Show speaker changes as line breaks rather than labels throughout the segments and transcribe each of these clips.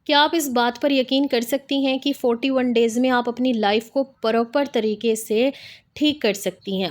کیا آپ اس بات پر یقین کر سکتی ہیں کہ 41 ڈیز میں آپ اپنی لائف کو پراپر طریقے سے ٹھیک کر سکتی ہیں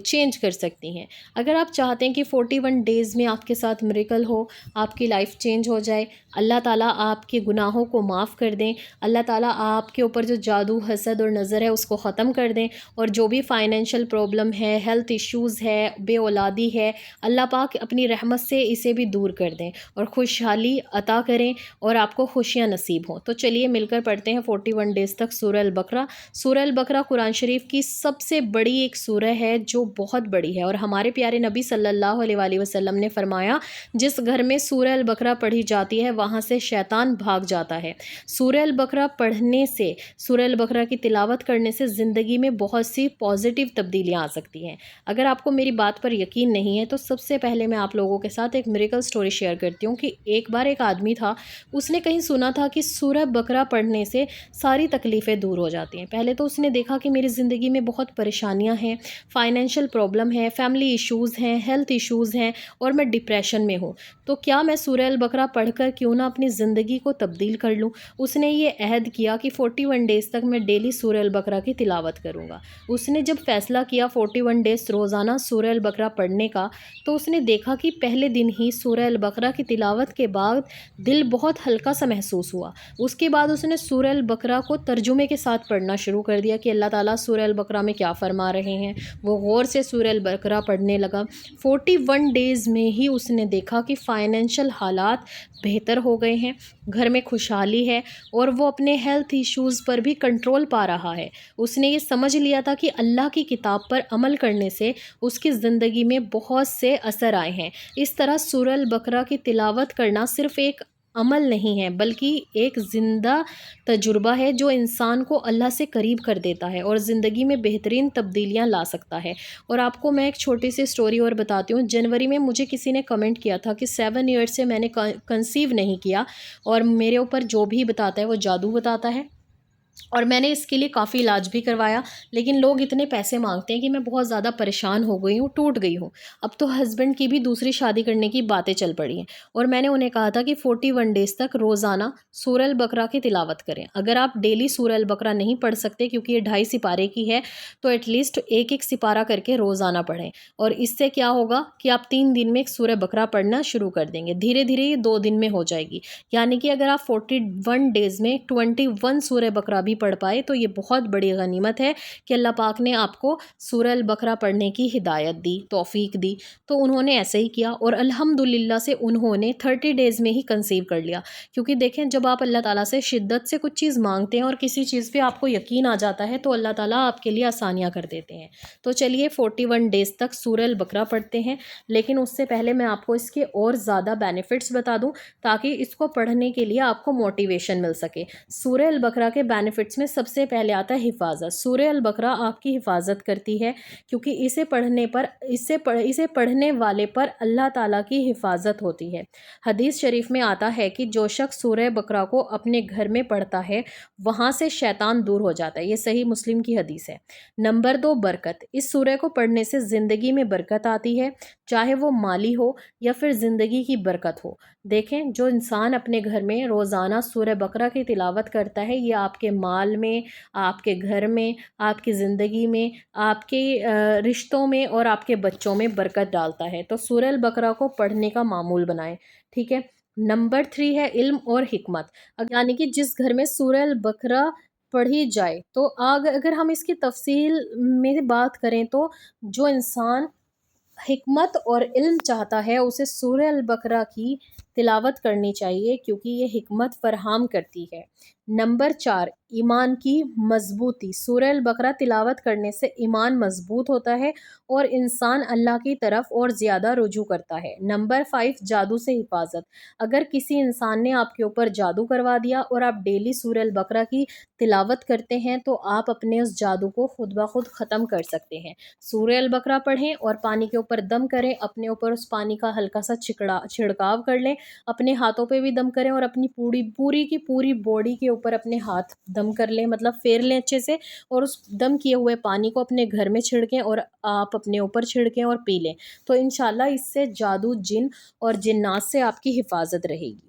چینج کر سکتی ہیں؟ اگر آپ چاہتے ہیں کہ 41 ڈیز میں آپ کے ساتھ میریکل ہو، آپ کی لائف چینج ہو جائے، اللہ تعالیٰ آپ کے گناہوں کو معاف کر دیں، اللہ تعالیٰ آپ کے اوپر جو جادو، حسد اور نظر ہے اس کو ختم کر دیں، اور جو بھی فائنینشیل پرابلم ہے، ہیلتھ ایشوز ہے، بے اولادی ہے، اللہ پاک اپنی رحمت سے اسے بھی دور کر دیں اور خوشحالی عطا کریں اور آپ کو خوشیاں نصیب ہوں۔ تو چلیے مل کر پڑھتے ہیں 41 ڈیز تک سورہ البقرہ۔ سورہ البقرہ قرآن شریف کی سب سے بڑی ایک سورہ ہے جو بہت بڑی ہے، اور ہمارے پیارے نبی صلی اللہ علیہ وآلہ وسلم نے فرمایا، جس گھر میں سورہ البقرہ پڑھی جاتی ہے وہاں سے شیطان بھاگ جاتا ہے۔ سورہ البقرہ پڑھنے سے، سورہ البقرہ کی تلاوت کرنے سے زندگی میں بہت سی پازیٹیو تبدیلیاں آ سکتی ہیں۔ اگر آپ کو میری بات پر یقین نہیں ہے تو سب سے پہلے میں آپ لوگوں کے ساتھ ایک میریکل سٹوری شیئر کرتی ہوں کہ ایک بار ایک آدمی تھا، اس نے کہیں سنا تھا کہ سورہ بقرہ پڑھنے سے ساری تکلیفیں دور ہو جاتی ہیں۔ پہلے تو اس نے دیکھا کہ میری زندگی میں بہت پریشانیاں ہیں، فائنینشیل پرابلم ہے، فیملی ایشوز ہیں، ہیلتھ ایشوز ہیں، اور میں ڈپریشن میں ہوں، تو کیا میں سورہ البقرہ پڑھ کر کیوں نہ اپنی زندگی کو تبدیل کر لوں۔ اس نے یہ عہد کیا کہ 41 ڈیز تک میں ڈیلی سورہ البقرہ کی تلاوت کروں گا۔ اس نے جب فیصلہ کیا 41 ڈیز روزانہ سورہ البقرہ پڑھنے کا، تو اس نے دیکھا کہ پہلے دن ہی سورہ البقرہ کی تلاوت کے بعد دل بہت ہلکا سا محسوس ہوا۔ اس کے بعد اس نے سورہ البقرہ کو ترجمے کے ساتھ پڑھنا شروع کر دیا کہ اللہ تعالیٰ سورہ البقرہ میں کیا فرما رہے ہیں۔ وہ غور سے سورہ البقرہ پڑھنے لگا۔ 41 ڈیز میں ہی اس نے دیکھا کہ فائنینشیل حالات بہتر ہو گئے ہیں، گھر میں خوشحالی ہے، اور وہ اپنے ہیلتھ ایشوز پر بھی کنٹرول پا رہا ہے۔ اس نے یہ سمجھ لیا تھا کہ اللہ کی کتاب پر عمل کرنے سے اس کی زندگی میں بہت سے اثر آئے ہیں۔ اس طرح سورہ البقرہ کی تلاوت کرنا صرف ایک عمل نہیں ہے بلکہ ایک زندہ تجربہ ہے جو انسان کو اللہ سے قریب کر دیتا ہے اور زندگی میں بہترین تبدیلیاں لا سکتا ہے۔ اور آپ کو میں ایک چھوٹی سی سٹوری اور بتاتی ہوں۔ جنوری میں مجھے کسی نے کمنٹ کیا تھا کہ 7 ایئرس سے میں نے کنسیو نہیں کیا، اور میرے اوپر جو بھی بتاتا ہے وہ جادو بتاتا ہے، اور میں نے اس کے لیے کافی علاج بھی کروایا، لیکن لوگ اتنے پیسے مانگتے ہیں کہ میں بہت زیادہ پریشان ہو گئی ہوں، ٹوٹ گئی ہوں۔ اب تو ہسبینڈ کی بھی دوسری شادی کرنے کی باتیں چل پڑی ہیں، اور میں نے انہیں کہا تھا کہ 41 ڈیز تک روزانہ سورہ البقرہ کی تلاوت کریں۔ اگر آپ ڈیلی سورہ البقرہ نہیں پڑھ سکتے کیونکہ یہ 2.5 سپارے کی ہے، تو ایٹ لیسٹ ایک ایک سپارہ کر کے روزانہ پڑھیں، اور اس سے کیا ہوگا کہ آپ 3 دن میں ایک سورہ بقرہ پڑھنا شروع کر دیں گے۔ دھیرے دھیرے یہ 2 دن میں ہو جائے گی، یعنی کہ اگر آپ 41 ڈیز میں 21 سورہ بقرہ بھی پڑھ پائے تو یہ بہت بڑی غنیمت ہے کہ اللہ پاک نے آپ کو سورہ البقرہ پڑھنے کی ہدایت دی، توفیق دی۔ تو انہوں نے ایسے ہی کیا، اور الحمدللہ سے انہوں نے 30 ڈیز میں ہی کنسیو کر لیا۔ کیونکہ دیکھیں، جب آپ اللہ تعالیٰ سے شدت سے کچھ چیز مانگتے ہیں اور کسی چیز پہ آپ کو یقین آ جاتا ہے تو اللہ تعالیٰ آپ کے لیے آسانیاں کر دیتے ہیں۔ تو چلیے 41 ڈیز تک سورہ البقرہ پڑھتے ہیں، لیکن اس سے پہلے میں آپ کو اس کے اور زیادہ بینیفٹس بتا دوں تاکہ اس کو پڑھنے کے لیے آپ کو موٹیویشن مل سکے۔ سورہ البقرہ کے بینیفٹس میں سب سے پہلے آتا ہے حفاظت۔ سورہ البقرہ آپ کی حفاظت کرتی ہے، کیونکہ اسے پڑھنے والے پر اللہ تعالیٰ کی حفاظت ہوتی ہے۔ حدیث شریف میں آتا ہے کہ جو شخص سورہ بقرہ کو اپنے گھر میں پڑھتا ہے وہاں سے شیطان دور ہو جاتا ہے۔ یہ صحیح مسلم کی حدیث ہے۔ نمبر 2، برکت۔ اس سورہ کو پڑھنے سے زندگی میں برکت آتی ہے، چاہے وہ مالی ہو یا پھر زندگی کی برکت ہو۔ دیکھیں، جو انسان اپنے گھر میں روزانہ سورہ بقرہ کی تلاوت کرتا ہے، یہ آپ کے مال میں، آپ کے گھر میں، آپ کی زندگی میں، آپ کے رشتوں میں اور آپ کے بچوں میں برکت ڈالتا ہے۔ تو سورہ البقرہ کو پڑھنے کا معمول بنائیں، ٹھیک ہے۔ نمبر 3 ہے علم اور حکمت، یعنی کہ جس گھر میں سورہ البقرہ پڑھی جائے تو اگر ہم اس کی تفصیل میں بات کریں تو جو انسان حکمت اور علم چاہتا ہے اسے سورہ البقرہ کی تلاوت کرنی چاہیے، کیونکہ یہ حکمت فراہم کرتی ہے۔ نمبر 4، ایمان کی مضبوطی۔ سورہ البقرہ تلاوت کرنے سے ایمان مضبوط ہوتا ہے اور انسان اللہ کی طرف اور زیادہ رجوع کرتا ہے۔ نمبر 5، جادو سے حفاظت۔ اگر کسی انسان نے آپ کے اوپر جادو کروا دیا اور آپ ڈیلی سورہ البقرہ کی تلاوت کرتے ہیں تو آپ اپنے اس جادو کو خود بخود ختم کر سکتے ہیں۔ سورہ البقرہ پڑھیں اور پانی کے اوپر دم کریں، اپنے اوپر اس پانی کا ہلکا سا چھڑکاو کر لیں، اپنے ہاتھوں پہ بھی دم کریں اور اپنی پوری کی پوری باڈی کے اوپر اپنے ہاتھ دم کر لیں، مطلب پھیر لیں اچھے سے، اور اس دم کیے ہوئے پانی کو اپنے گھر میں چھڑکیں اور آپ اپنے اوپر چھڑکیں اور پی لیں، تو انشاءاللہ اس سے جادو، جن اور جنات سے آپ کی حفاظت رہے گی،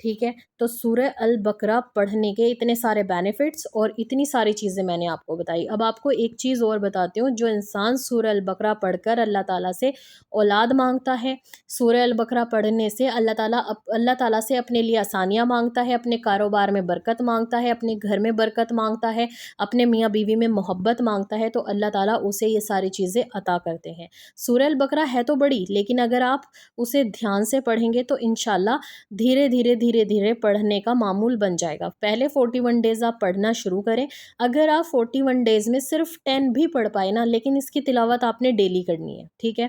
ٹھیک ہے، تو سورہ البقرہ پڑھنے کے اتنے سارے بینیفٹس اور اتنی ساری چیزیں میں نے آپ کو بتائی۔ اب آپ کو ایک چیز اور بتاتی ہوں، جو انسان سورہ البقرہ پڑھ کر اللہ تعالیٰ سے اولاد مانگتا ہے، سورہ البقرہ پڑھنے سے اللہ تعالیٰ سے اپنے لیے آسانیاں مانگتا ہے، اپنے کاروبار میں برکت مانگتا ہے، اپنے گھر میں برکت مانگتا ہے، اپنے میاں بیوی میں محبت مانگتا ہے، تو اللہ تعالیٰ اسے یہ ساری چیزیں عطا کرتے ہیں۔ سورہ البقرہ ہے تو بڑی، لیکن اگر آپ اسے دھیان سے پڑھیں گے تو انشاءاللہ دھیرے دھیرے دھیرے دھیرے پڑھنے کا معمول بن جائے گا۔ پہلے 41 ڈیز آپ پڑھنا شروع کریں۔ اگر آپ 41 ڈیز میں صرف 10 بھی پڑھ پائے نا، لیکن اس کی تلاوت آپ نے ڈیلی کرنی ہے، ٹھیک ہے۔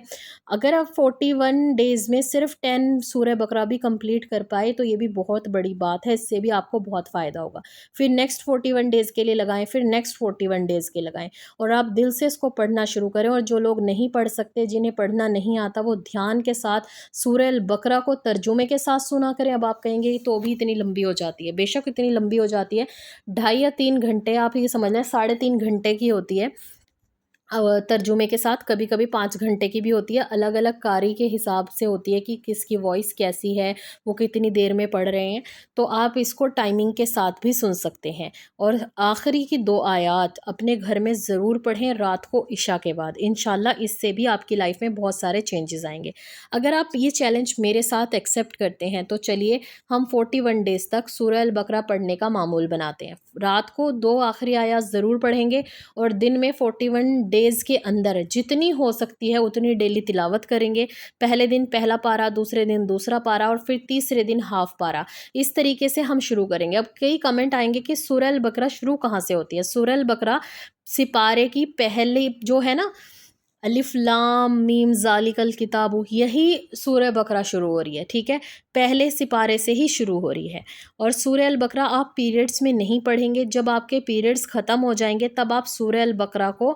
اگر آپ 41 ڈیز میں صرف 10 سورہ بقرہ بھی کمپلیٹ کر پائے تو یہ بھی بہت بڑی بات ہے، اس سے بھی آپ کو بہت فائدہ ہوگا۔ پھر نیکسٹ 41 ڈیز کے لیے لگائیں، پھر نیکسٹ 41 ڈیز کے لگائیں، اور آپ دل سے اس کو پڑھنا شروع کریں۔ اور جو لوگ نہیں پڑھ سکتے، جنہیں پڑھنا نہیں آتا، وہ دھیان کے ساتھ سورہ البقرہ کو ترجمے کے ساتھ سنا کریں۔ اب آپ کہیں گے تو بھی اتنی لمبی ہو جاتی ہے، بے شک اتنی لمبی ہو جاتی ہے، 2.5 یا 3 گھنٹے، آپ یہ سمجھ لیں 3.5 گھنٹے کی ہوتی ہے ترجمے کے ساتھ، کبھی کبھی 5 گھنٹے کی بھی ہوتی ہے، الگ الگ قاری کے حساب سے ہوتی ہے کہ کس کی وائس کیسی ہے، وہ کتنی دیر میں پڑھ رہے ہیں، تو آپ اس کو ٹائمنگ کے ساتھ بھی سن سکتے ہیں۔ اور آخری کی 2 آیات اپنے گھر میں ضرور پڑھیں رات کو عشاء کے بعد، انشاءاللہ اس سے بھی آپ کی لائف میں بہت سارے چینجز آئیں گے۔ اگر آپ یہ چیلنج میرے ساتھ ایکسیپٹ کرتے ہیں تو چلیے ہم 41 ڈیز تک سورہ البقرہ پڑھنے کا معمول بناتے ہیں۔ رات کو 2 آخری آیات ضرور پڑھیں گے، اور دن میں 41 ڈیز کے اندر جتنی ہو سکتی ہے اتنی ڈیلی تلاوت کریں گے۔ پہلے دن پہلا پارہ، دوسرے دن دوسرا پارہ، اور پھر تیسرے دن ہاف پارہ، اس طریقے سے ہم شروع کریں گے۔ اب کئی کمنٹ آئیں گے کہ سورہ البقرہ شروع کہاں سے ہوتی ہے؟ سورہ البقرہ سپارے کی پہلی جو ہے نا، الف لام میم ذالک الکتاب، یہی سورہ بقرہ شروع ہو رہی ہے، ٹھیک ہے، پہلے سپارے سے ہی شروع ہو رہی ہے۔ اور سورہ البقرہ آپ پیریڈز میں نہیں پڑھیں گے، جب آپ کے پیریڈز ختم ہو جائیں گے تب آپ سورہ البقرہ کو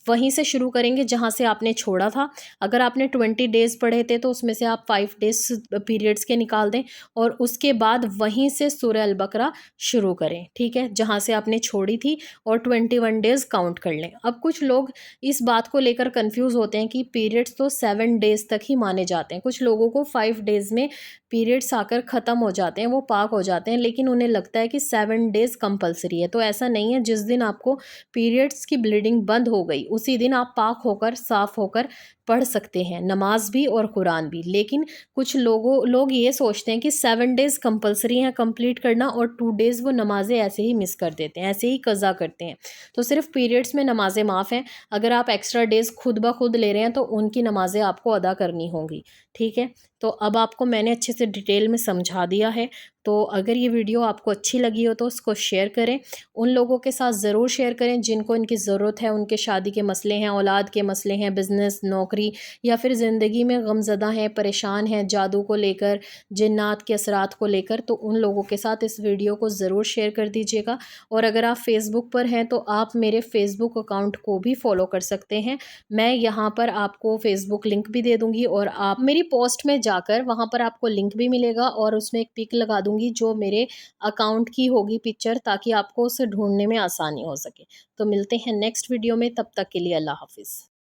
وہیں سے شروع کریں گے جہاں سے آپ نے چھوڑا تھا۔ اگر آپ نے 20 ڈیز پڑھے تھے تو اس میں سے آپ 5 ڈیز پیریڈز کے نکال دیں، اور اس کے بعد وہیں سے سورہ البقرہ شروع کریں، ٹھیک ہے، جہاں سے آپ نے چھوڑی تھی، اور 21 ڈیز کاؤنٹ کر لیں۔ اب کچھ لوگ اس بات کو لے کر کنفیوز ہوتے ہیں کہ پیریڈز تو 7 ڈیز تک ہی مانے جاتے ہیں، کچھ لوگوں کو 5 ڈیز میں پیریڈز آ کر ختم ہو جاتے ہیں، وہ پاک ہو جاتے ہیں، لیکن انہیں لگتا ہے کہ 7 ڈیز کمپلسری ہے۔ تو ایسا نہیں ہے، جس دن آپ کو پیریڈز کی بلیڈنگ بند ہو گئی اسی دن آپ پاک ہو کر صاف ہو کر پڑھ سکتے ہیں، نماز بھی اور قرآن بھی۔ لیکن کچھ لوگ یہ سوچتے ہیں کہ 7 ڈیز کمپلسری ہیں کمپلیٹ کرنا، اور 2 ڈیز وہ نمازیں ایسے ہی مس کر دیتے ہیں، ایسے ہی قضا کرتے ہیں۔ تو صرف پیریڈز میں نمازیں معاف ہیں، اگر آپ ایکسٹرا ڈیز خود بخود لے رہے ہیں تو ان کی نمازیں آپ کو ادا کرنی ہوں گی، ٹھیک ہے۔ تو اب آپ کو میں نے اچھے سے ڈیٹیل میں سمجھا دیا ہے، تو اگر یہ ویڈیو آپ کو اچھی لگی ہو تو اس کو شیئر کریں، ان لوگوں کے ساتھ ضرور شیئر کریں جن کو ان کی ضرورت ہے، ان کے شادی کے مسئلے ہیں، اولاد کے مسئلے ہیں، بزنس، نوکری، یا پھر زندگی میں غم زدہ ہیں، پریشان ہیں جادو کو لے کر، جنات کے اثرات کو لے کر، تو ان لوگوں کے ساتھ اس ویڈیو کو ضرور شیئر کر دیجیے گا۔ اور اگر آپ فیس بک پر ہیں تو آپ میرے فیس بک اکاؤنٹ کو بھی فالو کر سکتے ہیں، میں یہاں پر آپ کو فیس بک لنک بھی دے دوں گی، اور آپ میری پوسٹ میں جا کر وہاں پر آپ کو لنک بھی ملے گا، اور اس میں ایک پک لگا دوں گی جو میرے اکاؤنٹ کی ہوگی پکچر، تاکہ آپ کو اسے ڈھونڈنے میں آسانی ہو سکے۔ تو ملتے ہیں نیکسٹ ویڈیو میں، تب تک کے لیے اللہ حافظ۔